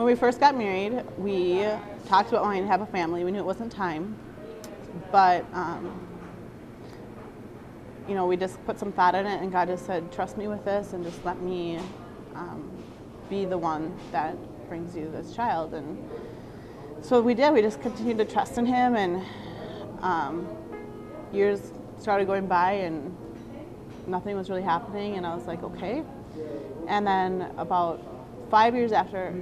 When we first got married, we talked about wanting to have a family. We knew it wasn't time, but we just put some thought in it, and God just said, trust me with this and just let me be the one that brings you this child. And so we did. We just continued to trust in him, and years started going by and nothing was really happening, and I was like, okay. And then about 5 years after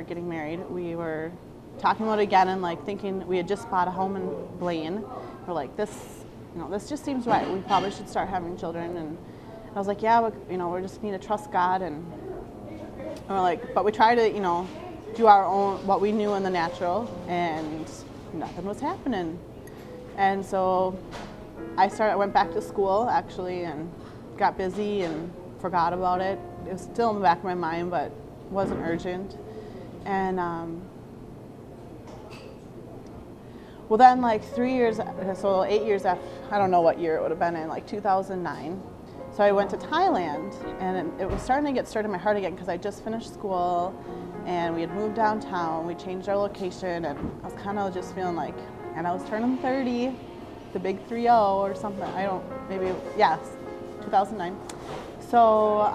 getting married, we were talking about it again and like thinking we had just bought a home in Blaine. We're like, this just seems right. We probably should start having children. And I was like, yeah, we just need to trust God. And we're like, but we try to, do our own, what we knew in the natural, and nothing was happening. And so I went back to school actually and got busy and forgot about it. It was still in the back of my mind, but wasn't urgent. And well, then like 8 years after, I don't know what year it would have been in, like 2009. So I went to Thailand, and it was starting to get stirred in my heart again because I just finished school and we had moved downtown. We changed our location, and I was kind of just feeling like, and I was turning 30, the big 30 or something. Yes, 2009. So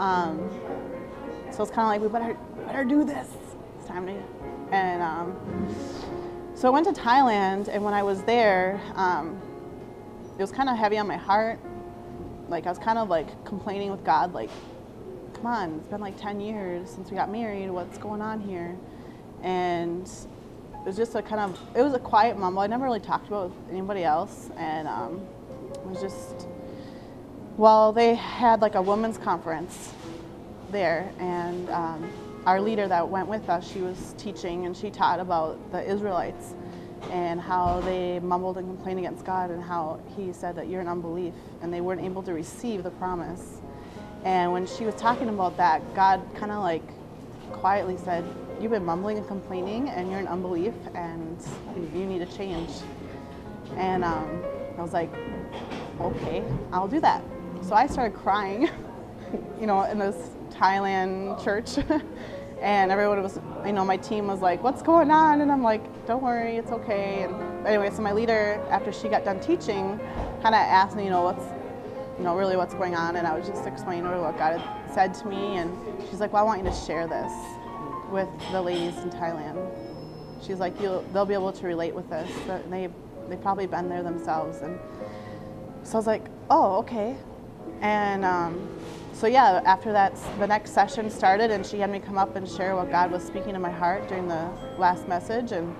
so it's kind of like, we better do this. It's time to, and so I went to Thailand, and when I was there, it was kind of heavy on my heart. Like I was kind of like complaining with God, like, come on, it's been like 10 years since we got married. What's going on here? And it was just it was a quiet mumble. I never really talked about it with anybody else, and it was just, they had like a women's conference there, and our leader that went with us, she was teaching, and she taught about the Israelites and how they mumbled and complained against God, and how he said that you're in unbelief, and they weren't able to receive the promise. And when she was talking about that, God kind of like quietly said, you've been mumbling and complaining, and you're in unbelief, and you need to change. And I was like, okay, I'll do that. So I started crying, in this Thailand church. And everyone was, my team was like, what's going on? And I'm like, don't worry, it's okay. And anyway, so my leader, after she got done teaching, kind of asked me, really what's going on. And I was just explaining to her what God had said to me. And she's like, well, I want you to share this with the ladies in Thailand. She's like, they'll be able to relate with this. They've probably been there themselves. And so I was like, oh, okay. And so yeah, after that, the next session started, and she had me come up and share what God was speaking to my heart during the last message. And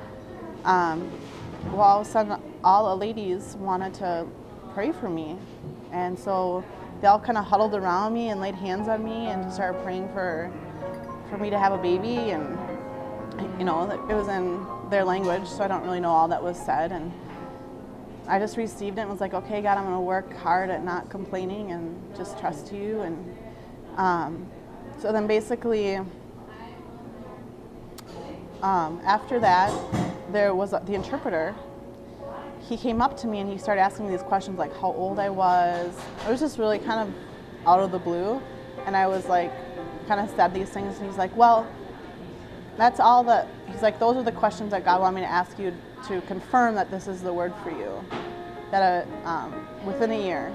all of a sudden, all the ladies wanted to pray for me. And so they all kind of huddled around me and laid hands on me and started praying for me to have a baby. And it was in their language, so I don't really know all that was said. And I just received it and was like, okay, God, I'm going to work hard at not complaining and just trust you. And so then basically, after that, there was the interpreter. He came up to me and he started asking me these questions, like how old I was. It was just really kind of out of the blue. And I was like, kind of said these things, and he's like, well, that's all that, he's like, those are the questions that God wanted me to ask you to confirm that this is the word for you, that within a year.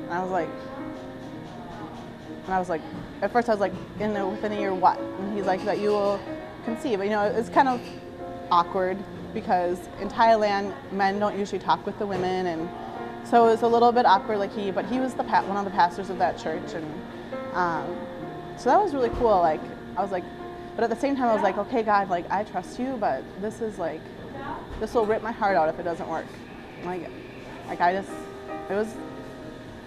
And I was like, at first I was like, within a year what? And he's like, that you will conceive. It's kind of awkward because in Thailand, men don't usually talk with the women, and so it was a little bit awkward. But he was one of the pastors of that church, and so that was really cool. Like I was like, but at the same time I was like, okay, God, like I trust you, but this will rip my heart out if it doesn't work. I was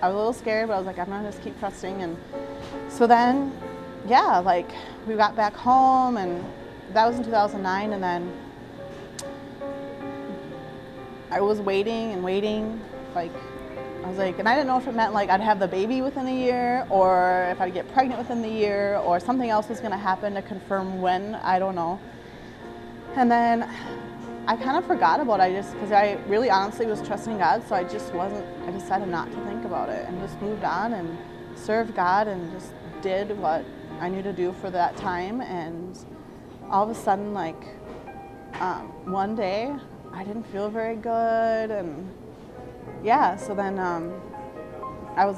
a little scared, but I was like, I'm gonna just keep trusting. And so then, yeah, like we got back home, and that was in 2009, and then I was waiting and waiting, like I was like, and I didn't know if it meant like I'd have the baby within a year, or if I'd get pregnant within the year, or something else was gonna happen to confirm when, I don't know. And then I kind of forgot about it, because I really honestly was trusting God, so I decided not to think about it and just moved on and served God and just did what I knew to do for that time. And all of a sudden, like, one day I didn't feel very good, and yeah, so then I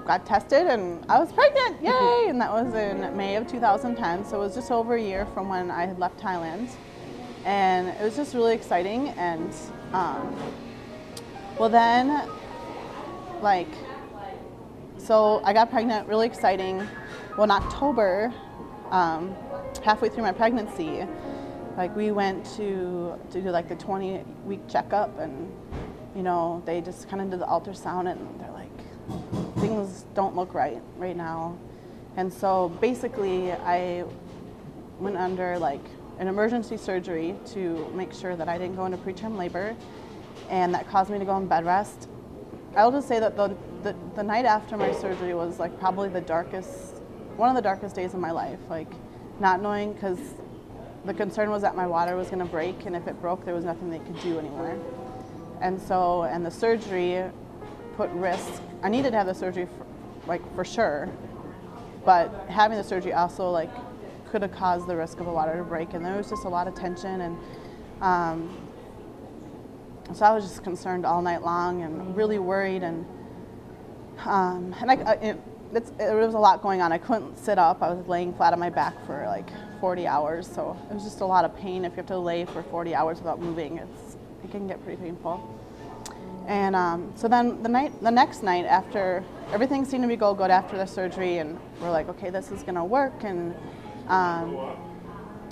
got tested and I was pregnant, yay! And that was in May of 2010, so it was just over a year from when I had left Thailand, and it was just really exciting. And well, then, like, so I got pregnant, really exciting. Well, in October, halfway through my pregnancy, like, we went to do like the 20-week checkup, and you know, they just kind of did the ultrasound, and they're like, things don't look right now. And so basically I went under like an emergency surgery to make sure that I didn't go into preterm labor, and that caused me to go on bed rest. I'll just say that the night after my surgery was like probably one of the darkest days of my life, like not knowing, because the concern was that my water was going to break, and if it broke, there was nothing they could do anymore. And so, and the surgery put risk. I needed to have the surgery for sure, but having the surgery also like could have caused the risk of the water to break, and there was just a lot of tension, and so I was just concerned all night long and really worried, and there was a lot going on. I couldn't sit up. I was laying flat on my back for like 40 hours, so it was just a lot of pain. If you have to lay for 40 hours without moving, it can get pretty painful. And so then the next night, after everything seemed to go good after the surgery, and we're like, okay, this is gonna work, and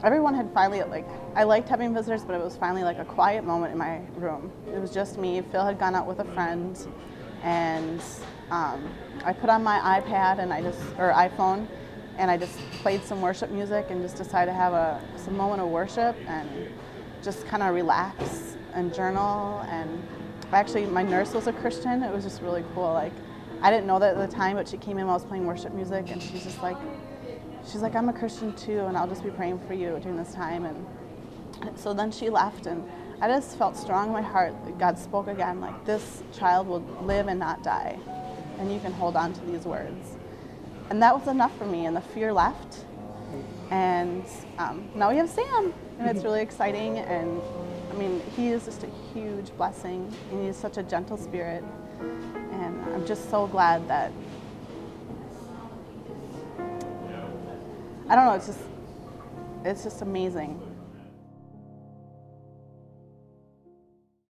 everyone had finally, like, I liked having visitors, but it was finally like a quiet moment in my room. It was just me. Phil had gone out with a friend, and I put on my iPad or iPhone, and I just played some worship music and just decided to have some moment of worship and just kind of relax and journal. And actually, my nurse was a Christian. It was just really cool. Like, I didn't know that at the time, but she came in while I was playing worship music, and she's like, I'm a Christian too, and I'll just be praying for you during this time. And so then she left, and I just felt strong in my heart that God spoke again, like, this child will live and not die, and you can hold on to these words. And that was enough for me, and the fear left. And now we have Sam, and it's really exciting. And I mean, he is just a huge blessing, and he's such a gentle spirit. And I'm just so glad that, I don't know, it's just amazing.